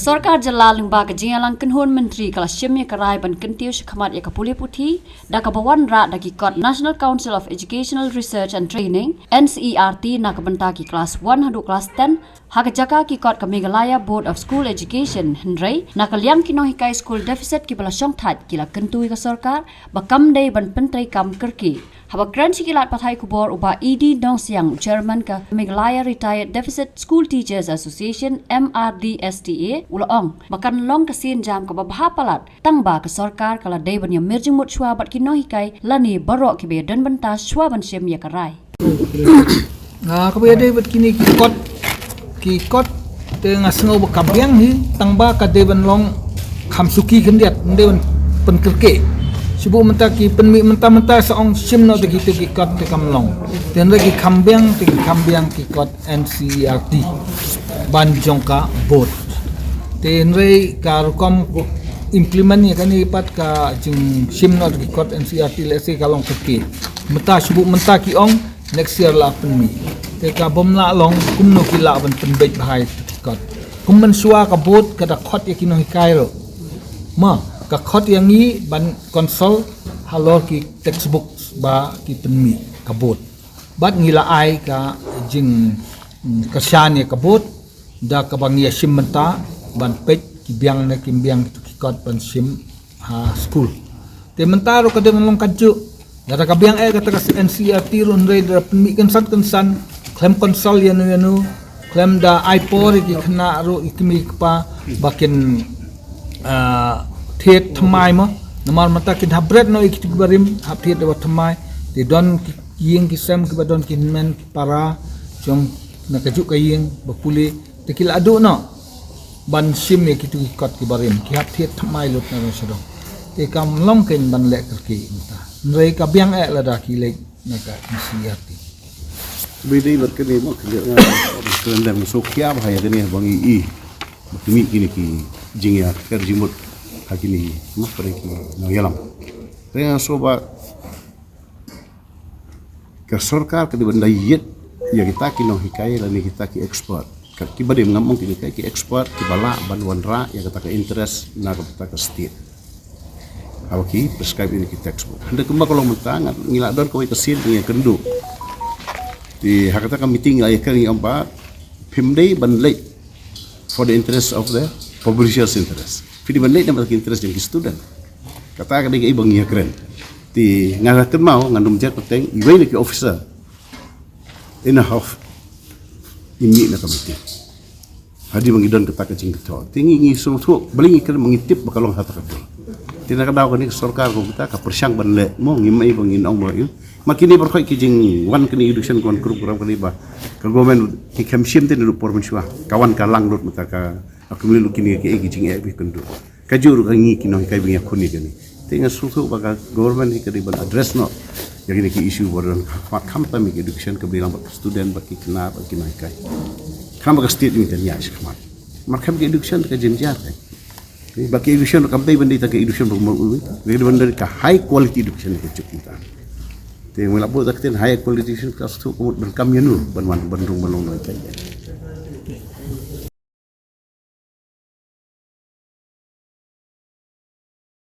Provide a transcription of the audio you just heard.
Kesorkar Jalal Limba Kejialang Kenhun Menteri Kalasyemnya Kerai Ban Kentiu Syekhamat Ya Kapulih Putih Da Kabawan Ra Dagi Kot National Council of Educational Research and Training NCERT Na Kebentaki Kelas 1 hadu Kelas 10 Hakajaka Ki Kot Meghalaya Board of School Education Hendrai Na Kaliang Kinohikai School Deficit Ki Bala Syongtat Kila Kentui Kesorkar Bakam Day Ban Pentrai Kam Kerki Habakran Sikilat Pathai Kubor Uba ED Dong Siang Chairman Ka Meghalaya Retired Deficit School Teachers Association MRDSTA Ulaong Bakan long kesin jam ke babah palat Tangba ke sorkar Kala Dewan yang merjing mut syua Bat kinohikai Lani barok kibe dan bentas syua ban syem ya karai Kabaya Dewan kini Kikot Tengah sengau bakabiang hi Tangba ka Dewan long Kamsuki kendiat Dewan penkerke Sibu mentaki penmi mentah-mentah seong simno de gitu kikot te kamlong. Dan lagi kambiang kikot NCERT banjongka board. Dan rei karukom implement ya kan ipat ka jing simno de kikot NCERT lesi kalong keke. Mentah sibu mentah kiong next year la penmi. Te ka bom la long kumno kila ban penbej bahai kikot. Kum mensua ka board kada khot ya kino hikairo. Ma kakot yang ini ban konsol halor ki textbook ba ki penmi kabut bat ngila ai ka jing kasyan ya kabut da kabang ya sim menta ban pej ki biang na kimbiang ki kot ban sim ha school te mentaro ka de long kaju da ka biang kata ka NCERT run re da penmi kan san klem konsol yanu klem da iPod ki khna ro ikmi pa bakin Thiet thamai mo namar mata ki dhabret no ikti barim hap thiet de thamai de don ying ki sem ki badon ki men para jong na kaju ka ying bapuli te kila adu no ban sim ye ki tu kot ki barim ki hap thiet thamai lut na so te kam long ken ban le ki mata rei ka biang la da ki le na ka siati bidi ber ke ni mo ki keren dan sokya bahaya ni bang i kimi kini ki jingya ker jimut hakini mas pergi no yalam dengan soba ke sorkar ke benda yet ya kita kino hikai lani kita ki export ki bade ngamong ki ki export ki bala banwan ra ya kita ke interest na kita ke state awaki prescribe ini kita export hendak kembang kalau mentang ngila don ko itasin ni kendu di hakata ka meeting ay kan amba pimdei banlei for the interest of the publishers interest Fidi banlei dapat interest yang student. Kata kadang ibang iya keren. Ti ngalakan mau ngandung jet peteng iway ki officer. In a half imi na kamiti. Hadi mangidon kata kecing keto. Tingi ngi suatu beling ikan mengitip bakalong hata kadul. Tina kadau kani sorkar ko kita ka persyang banlei mo ngimai bangin ong mo yu. Makini berkhoi kijing wan kani education kon program kani ba. Ka government ki kamsim tin lu por mensua. Kawan kalang lut mata ka aku melu kini ke kijing e bi kendu kajur kangi kino kai bi yakuni kani tinga susu baka government ki ban address no yang ini ki issue boron company education ke bilang bak student baki kena baki kai kam bak state ni tanya shikmat markam ki education ka jenjar kan baki education kampai bandi ta ke education bak mau we bandar ka high quality education ke cukita te mula bo takten high quality education ka su ko ban kam yanu ban bandung balong kai